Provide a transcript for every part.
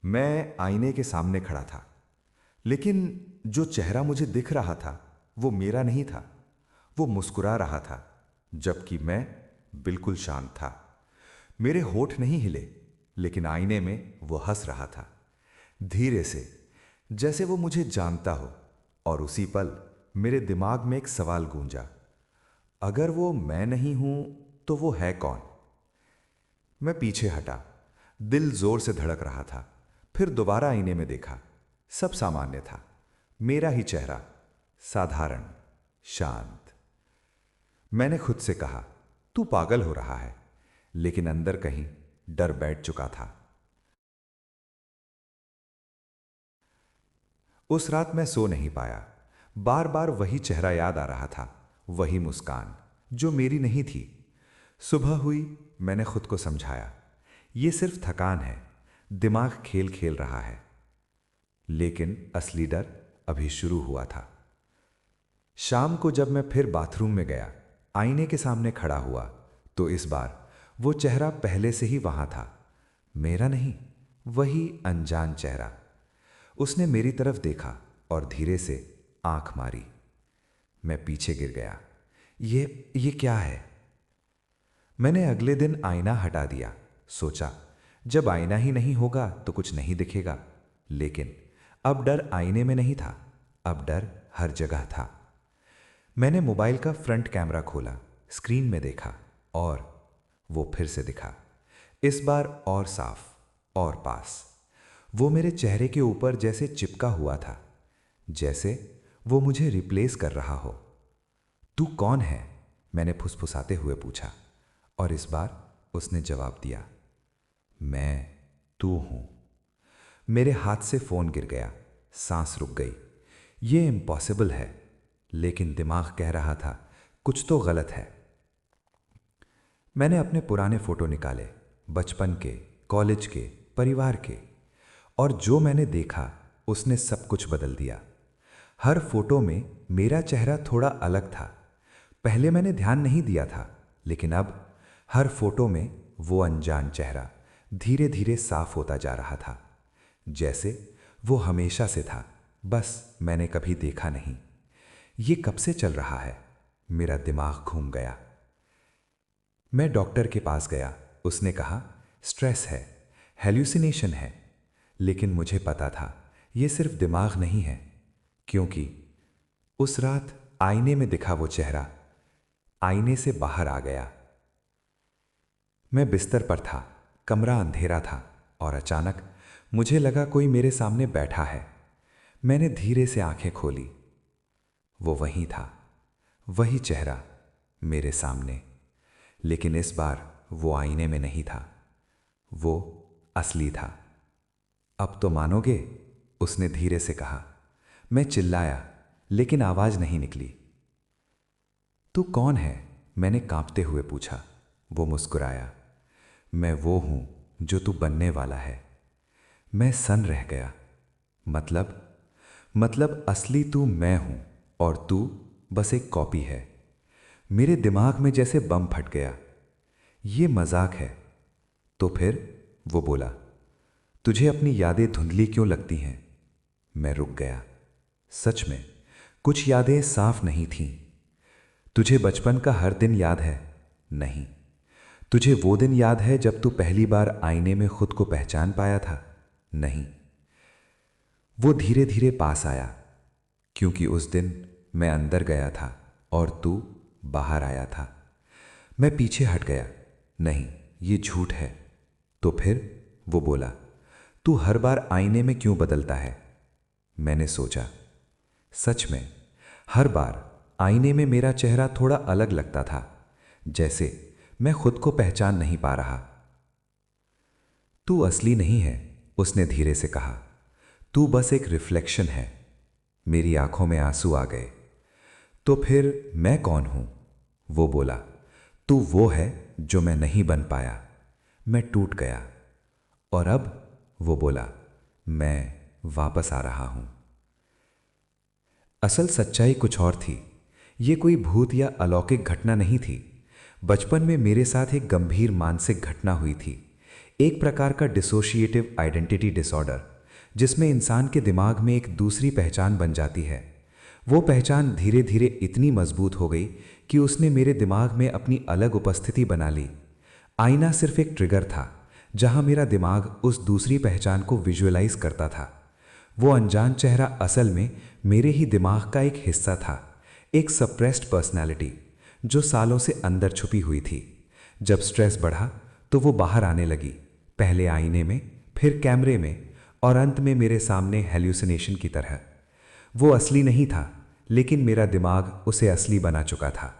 मैं आईने के सामने खड़ा था, लेकिन जो चेहरा मुझे दिख रहा था वो मेरा नहीं था। वो मुस्कुरा रहा था, जबकि मैं बिल्कुल शांत था। मेरे होठ नहीं हिले, लेकिन आईने में वो हंस रहा था, धीरे से, जैसे वो मुझे जानता हो। और उसी पल मेरे दिमाग में एक सवाल गूंजा, अगर वो मैं नहीं हूं तो वो है कौन? मैं पीछे हटा, दिल जोर से धड़क रहा था। फिर दोबारा आईने में देखा, सब सामान्य था, मेरा ही चेहरा, साधारण, शांत। मैंने खुद से कहा, तू पागल हो रहा है, लेकिन अंदर कहीं डर बैठ चुका था। उस रात मैं सो नहीं पाया। बार बार वही चेहरा याद आ रहा था, वही मुस्कान जो मेरी नहीं थी। सुबह हुई, मैंने खुद को समझाया, ये सिर्फ थकान है, दिमाग खेल खेल रहा है। लेकिन असली डर अभी शुरू हुआ था। शाम को जब मैं फिर बाथरूम में गया, आईने के सामने खड़ा हुआ, तो इस बार वो चेहरा पहले से ही वहां था। मेरा नहीं, वही अनजान चेहरा। उसने मेरी तरफ देखा और धीरे से आंख मारी। मैं पीछे गिर गया। ये क्या है? मैंने अगले दिन आईना हटा दिया। सोचा, जब आईना ही नहीं होगा तो कुछ नहीं दिखेगा। लेकिन अब डर आईने में नहीं था, अब डर हर जगह था। मैंने मोबाइल का फ्रंट कैमरा खोला, स्क्रीन में देखा, और वो फिर से दिखा। इस बार और साफ, और पास। वो मेरे चेहरे के ऊपर जैसे चिपका हुआ था, जैसे वो मुझे रिप्लेस कर रहा हो। तू कौन है? मैंने फुसफुसाते हुए पूछा, और इस बार उसने जवाब दिया, मैं तू हूं। मेरे हाथ से फोन गिर गया, सांस रुक गई। ये इम्पॉसिबल है, लेकिन दिमाग कह रहा था कुछ तो गलत है। मैंने अपने पुराने फोटो निकाले, बचपन के, कॉलेज के, परिवार के, और जो मैंने देखा उसने सब कुछ बदल दिया। हर फोटो में मेरा चेहरा थोड़ा अलग था। पहले मैंने ध्यान नहीं दिया था, लेकिन अब हर फोटो में वो अनजान चेहरा धीरे धीरे साफ होता जा रहा था, जैसे वो हमेशा से था, बस मैंने कभी देखा नहीं। ये कब से चल रहा है? मेरा दिमाग घूम गया। मैं डॉक्टर के पास गया। उसने कहा, स्ट्रेस है, हेल्यूसिनेशन है। लेकिन मुझे पता था ये सिर्फ दिमाग नहीं है, क्योंकि उस रात आईने में दिखा वो चेहरा आईने से बाहर आ गया। मैं बिस्तर पर था, कमरा अंधेरा था, और अचानक मुझे लगा कोई मेरे सामने बैठा है। मैंने धीरे से आंखें खोली। वो वहीं था, वही चेहरा मेरे सामने। लेकिन इस बार वो आईने में नहीं था, वो असली था। अब तो मानोगे? उसने धीरे से कहा। मैं चिल्लाया, लेकिन आवाज नहीं निकली। तू कौन है? मैंने कांपते हुए पूछा। वो मुस्कुराया। मैं वो हूं जो तू बनने वाला है। मैं सन रह गया। मतलब असली तू मैं हूं, और तू बस एक कॉपी है। मेरे दिमाग में जैसे बम फट गया। ये मजाक है। तो फिर? वो बोला, तुझे अपनी यादें धुंधली क्यों लगती हैं? मैं रुक गया। सच में कुछ यादें साफ नहीं थीं। तुझे बचपन का हर दिन याद है? नहीं। तुझे वो दिन याद है जब तू पहली बार आईने में खुद को पहचान पाया था? नहीं। वो धीरे धीरे पास आया, क्योंकि उस दिन मैं अंदर गया था और तू बाहर आया था। मैं पीछे हट गया। नहीं, ये झूठ है। तो फिर? वो बोला, तू हर बार आईने में क्यों बदलता है? मैंने सोचा, सच में हर बार आईने में मेरा चेहरा थोड़ा अलग लगता था, जैसे मैं खुद को पहचान नहीं पा रहा। तू असली नहीं है, उसने धीरे से कहा। तू बस एक रिफ्लेक्शन है। मेरी आंखों में आंसू आ गए। तो फिर मैं कौन हूं? वो बोला, तू वो है जो मैं नहीं बन पाया। मैं टूट गया। और अब? वो बोला, मैं वापस आ रहा हूं। असल सच्चाई कुछ और थी। ये कोई भूत या अलौकिक घटना नहीं थी। बचपन में मेरे साथ एक गंभीर मानसिक घटना हुई थी। एक प्रकार का डिसोशिएटिव आइडेंटिटी डिसऑर्डर, जिसमें इंसान के दिमाग में एक दूसरी पहचान बन जाती है। वो पहचान धीरे धीरे इतनी मजबूत हो गई कि उसने मेरे दिमाग में अपनी अलग उपस्थिति बना ली। आईना सिर्फ एक ट्रिगर था, जहां मेरा दिमाग उस दूसरी पहचान को विजुअलाइज करता था। वो अनजान चेहरा असल में मेरे ही दिमाग का एक हिस्सा था, एक सप्रेस्ड पर्सनैलिटी जो सालों से अंदर छुपी हुई थी। जब स्ट्रेस बढ़ा तो वो बाहर आने लगी, पहले आईने में, फिर कैमरे में, और अंत में मेरे सामने हेल्यूसिनेशन की तरह। वो असली नहीं था, लेकिन मेरा दिमाग उसे असली बना चुका था।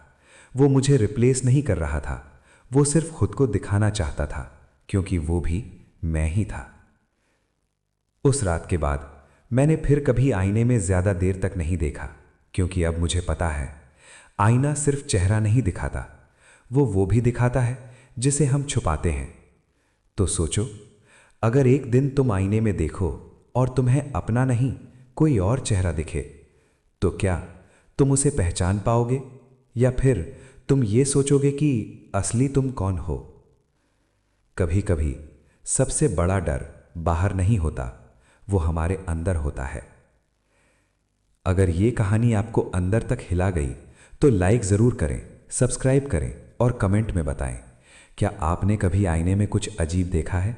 वो मुझे रिप्लेस नहीं कर रहा था, वो सिर्फ खुद को दिखाना चाहता था, क्योंकि वो भी मैं ही था। उस रात के बाद मैंने फिर कभी आईने में ज्यादा देर तक नहीं देखा, क्योंकि अब मुझे पता है आईना सिर्फ चेहरा नहीं दिखाता, वो भी दिखाता है जिसे हम छुपाते हैं। तो सोचो, अगर एक दिन तुम आईने में देखो और तुम्हें अपना नहीं कोई और चेहरा दिखे, तो क्या तुम उसे पहचान पाओगे, या फिर तुम ये सोचोगे कि असली तुम कौन हो? कभी कभी सबसे बड़ा डर बाहर नहीं होता, वो हमारे अंदर होता है। अगर ये कहानी आपको अंदर तक हिला गई तो लाइक ज़रूर करें, सब्सक्राइब करें और कमेंट में बताएं, क्या आपने कभी आईने में कुछ अजीब देखा है?